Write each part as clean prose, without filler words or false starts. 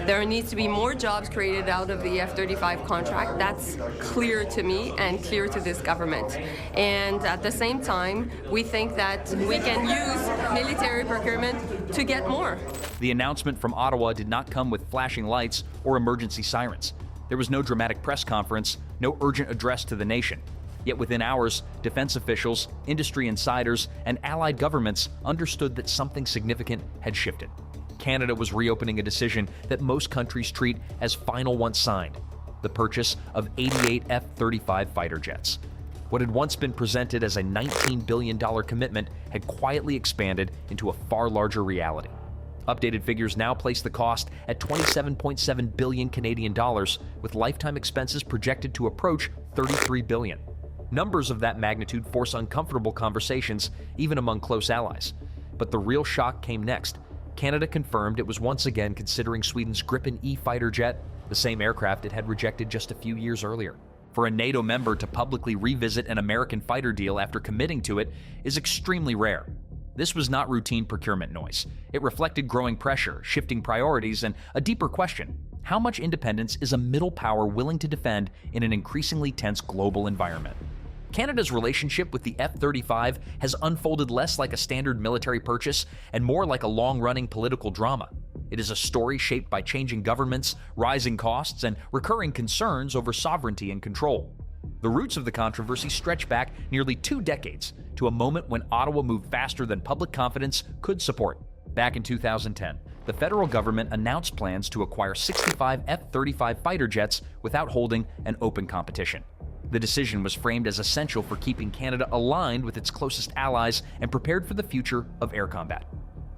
There needs to be more jobs created out of the F-35 contract. That's clear to me and clear to this government. And at the same time, we think that we can use military procurement to get more. The announcement from Ottawa did not come with flashing lights or emergency sirens. There was no dramatic press conference, no urgent address to the nation. Yet within hours, defense officials, industry insiders, and allied governments understood that something significant had shifted. Canada was reopening a decision that most countries treat as final once signed: the purchase of 88 F-35 fighter jets. What had once been presented as a $19 billion commitment had quietly expanded into a far larger reality. Updated figures now place the cost at 27.7 billion Canadian dollars, with lifetime expenses projected to approach 33 billion. Numbers of that magnitude force uncomfortable conversations, even among close allies. But the real shock came next. Canada confirmed it was once again considering Sweden's Gripen E fighter jet, the same aircraft it had rejected just a few years earlier. For a NATO member to publicly revisit an American fighter deal after committing to it is extremely rare. This was not routine procurement noise. It reflected growing pressure, shifting priorities, and a deeper question: how much independence is a middle power willing to defend in an increasingly tense global environment? Canada's relationship with the F-35 has unfolded less like a standard military purchase and more like a long-running political drama. It is a story shaped by changing governments, rising costs, and recurring concerns over sovereignty and control. The roots of the controversy stretch back nearly 2 decades to a moment when Ottawa moved faster than public confidence could support. Back in 2010, the federal government announced plans to acquire 65 F-35 fighter jets without holding an open competition. The decision was framed as essential for keeping Canada aligned with its closest allies and prepared for the future of air combat.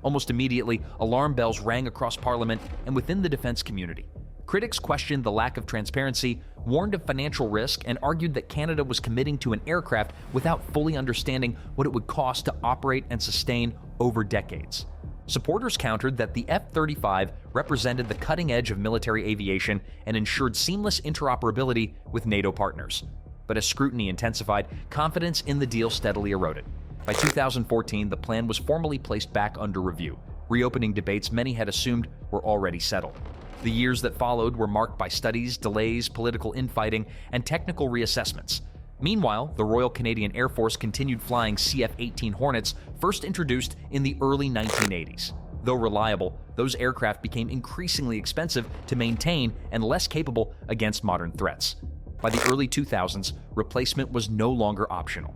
Almost immediately, alarm bells rang across Parliament and within the defense community. Critics questioned the lack of transparency, warned of financial risk, and argued that Canada was committing to an aircraft without fully understanding what it would cost to operate and sustain over decades. Supporters countered that the F-35 represented the cutting edge of military aviation and ensured seamless interoperability with NATO partners. But as scrutiny intensified, confidence in the deal steadily eroded. By 2014, the plan was formally placed back under review, reopening debates many had assumed were already settled. The years that followed were marked by studies, delays, political infighting, and technical reassessments. Meanwhile, the Royal Canadian Air Force continued flying CF-18 Hornets, first introduced in the early 1980s. Though reliable, those aircraft became increasingly expensive to maintain and less capable against modern threats. By the early 2000s, replacement was no longer optional.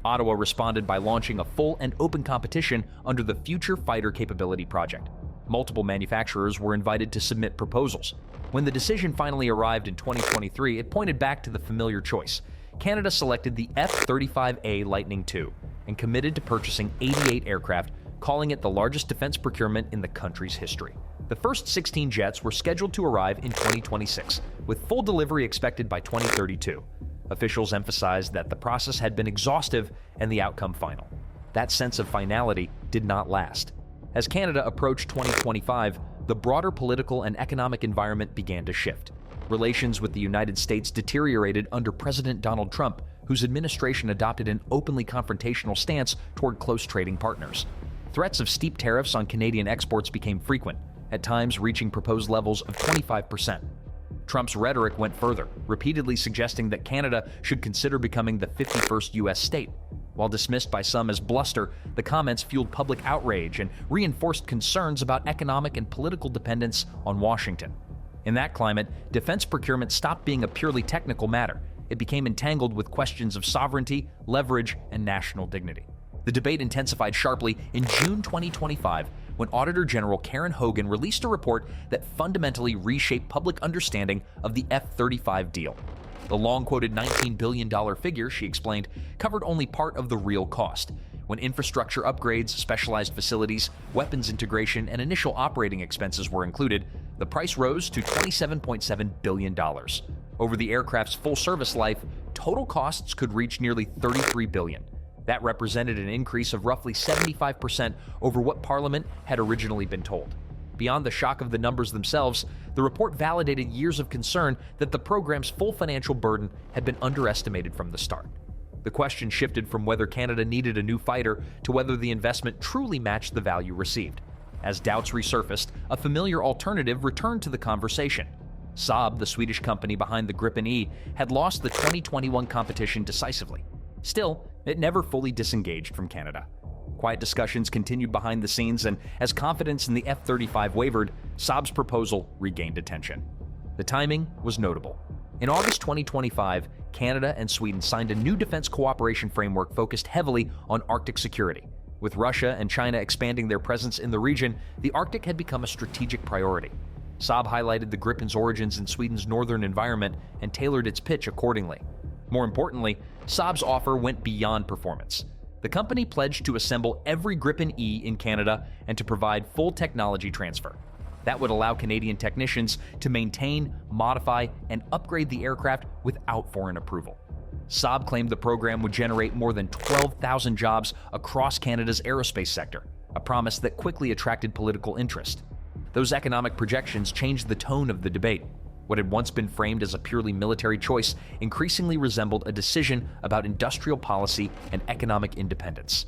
Ottawa responded by launching a full and open competition under the Future Fighter Capability Project. Multiple manufacturers were invited to submit proposals. When the decision finally arrived in 2023, it pointed back to the familiar choice. Canada selected the F-35A Lightning II and committed to purchasing 88 aircraft, calling it the largest defense procurement in the country's history. The first 16 jets were scheduled to arrive in 2026, with full delivery expected by 2032. Officials emphasized that the process had been exhaustive and the outcome final. That sense of finality did not last. As Canada approached 2025, the broader political and economic environment began to shift. Relations with the United States deteriorated under President Donald Trump, whose administration adopted an openly confrontational stance toward close trading partners. Threats of steep tariffs on Canadian exports became frequent, at times reaching proposed levels of 25%. Trump's rhetoric went further, repeatedly suggesting that Canada should consider becoming the 51st U.S. state. While dismissed by some as bluster, the comments fueled public outrage and reinforced concerns about economic and political dependence on Washington. In that climate, defense procurement stopped being a purely technical matter. It became entangled with questions of sovereignty, leverage, and national dignity. The debate intensified sharply in June 2025 when Auditor General Karen Hogan released a report that fundamentally reshaped public understanding of the F-35 deal. The long-quoted $19 billion figure, she explained, covered only part of the real cost. When infrastructure upgrades, specialized facilities, weapons integration, and initial operating expenses were included, the price rose to $27.7 billion. Over the aircraft's full service life, total costs could reach nearly $33 billion. That represented an increase of roughly 75% over what Parliament had originally been told. Beyond the shock of the numbers themselves, the report validated years of concern that the program's full financial burden had been underestimated from the start. The question shifted from whether Canada needed a new fighter to whether the investment truly matched the value received. As doubts resurfaced, a familiar alternative returned to the conversation. Saab, the Swedish company behind the Gripen E, had lost the 2021 competition decisively. Still, it never fully disengaged from Canada. Quiet discussions continued behind the scenes, and as confidence in the F-35 wavered, Saab's proposal regained attention. The timing was notable. In August 2025, Canada and Sweden signed a new defense cooperation framework focused heavily on Arctic security. With Russia and China expanding their presence in the region, the Arctic had become a strategic priority. Saab highlighted the Gripen's origins in Sweden's northern environment and tailored its pitch accordingly. More importantly, Saab's offer went beyond performance. The company pledged to assemble every Gripen E in Canada and to provide full technology transfer. That would allow Canadian technicians to maintain, modify, and upgrade the aircraft without foreign approval. Saab claimed the program would generate more than 12,000 jobs across Canada's aerospace sector, a promise that quickly attracted political interest. Those economic projections changed the tone of the debate. What had once been framed as a purely military choice increasingly resembled a decision about industrial policy and economic independence.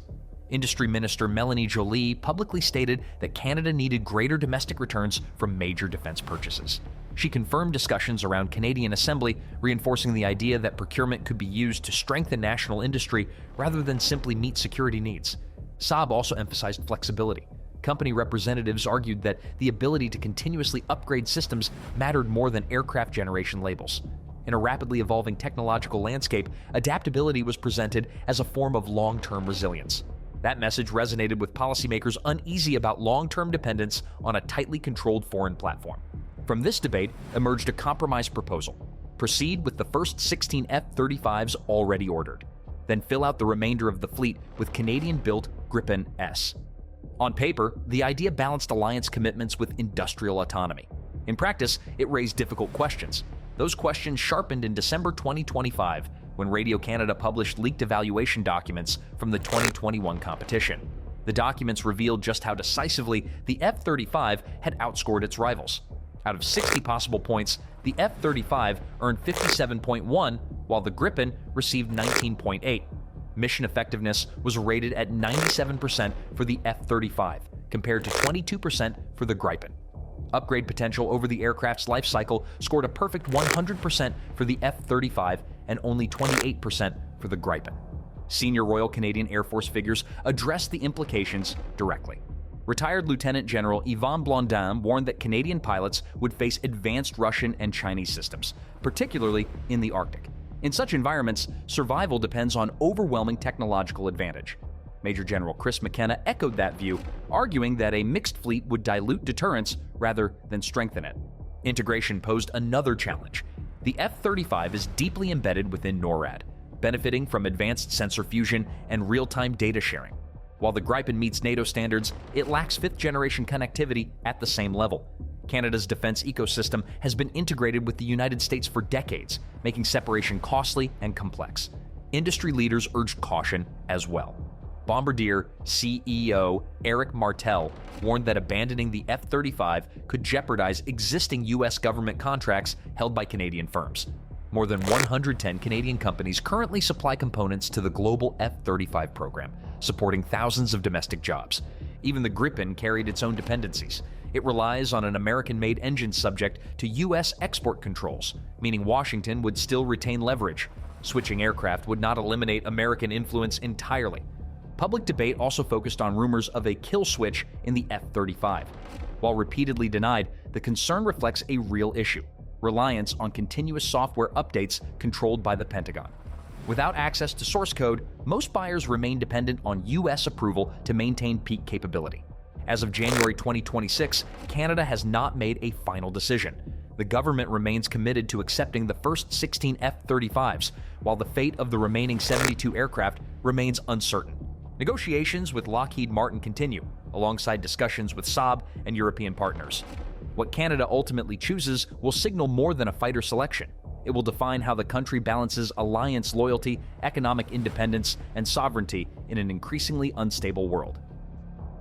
Industry Minister Melanie Joly publicly stated that Canada needed greater domestic returns from major defense purchases. She confirmed discussions around Canadian assembly, reinforcing the idea that procurement could be used to strengthen national industry rather than simply meet security needs. Saab also emphasized flexibility. Company representatives argued that the ability to continuously upgrade systems mattered more than aircraft generation labels. In a rapidly evolving technological landscape, adaptability was presented as a form of long-term resilience. That message resonated with policymakers uneasy about long-term dependence on a tightly controlled foreign platform. From this debate emerged a compromise proposal. Proceed with the first 16 F-35s already ordered. Then fill out the remainder of the fleet with Canadian-built Gripen S. On paper, the idea balanced alliance commitments with industrial autonomy. In practice, it raised difficult questions. Those questions sharpened in December 2025 when Radio Canada published leaked evaluation documents from the 2021 competition. The documents revealed just how decisively the F-35 had outscored its rivals. Out of 60 possible points, the F-35 earned 57.1, while the Gripen received 19.8. Mission effectiveness was rated at 97% for the F-35, compared to 22% for the Gripen. Upgrade potential over the aircraft's life cycle scored a perfect 100% for the F-35 and only 28% for the Gripen. Senior Royal Canadian Air Force figures addressed the implications directly. Retired Lieutenant General Yvon Blondin warned that Canadian pilots would face advanced Russian and Chinese systems, particularly in the Arctic. In such environments, survival depends on overwhelming technological advantage. Major General Chris McKenna echoed that view, arguing that a mixed fleet would dilute deterrence rather than strengthen it. Integration posed another challenge. The F-35 is deeply embedded within NORAD, benefiting from advanced sensor fusion and real-time data sharing. While the Gripen meets NATO standards, it lacks fifth-generation connectivity at the same level. Canada's defense ecosystem has been integrated with the United States for decades, making separation costly and complex. Industry leaders urged caution as well. Bombardier CEO Eric Martel warned that abandoning the F-35 could jeopardize existing U.S. government contracts held by Canadian firms. More than 110 Canadian companies currently supply components to the global F-35 program, supporting thousands of domestic jobs. Even the Gripen carried its own dependencies. It relies on an American-made engine subject to U.S. export controls, meaning Washington would still retain leverage. Switching aircraft would not eliminate American influence entirely. Public debate also focused on rumors of a kill switch in the F-35. While repeatedly denied, the concern reflects a real issue: reliance on continuous software updates controlled by the Pentagon. Without access to source code, most buyers remain dependent on U.S. approval to maintain peak capability. As of January 2026, Canada has not made a final decision. The government remains committed to accepting the first 16 F-35s, while the fate of the remaining 72 aircraft remains uncertain. Negotiations with Lockheed Martin continue, alongside discussions with Saab and European partners. What Canada ultimately chooses will signal more than a fighter selection. It will define how the country balances alliance loyalty, economic independence, and sovereignty in an increasingly unstable world.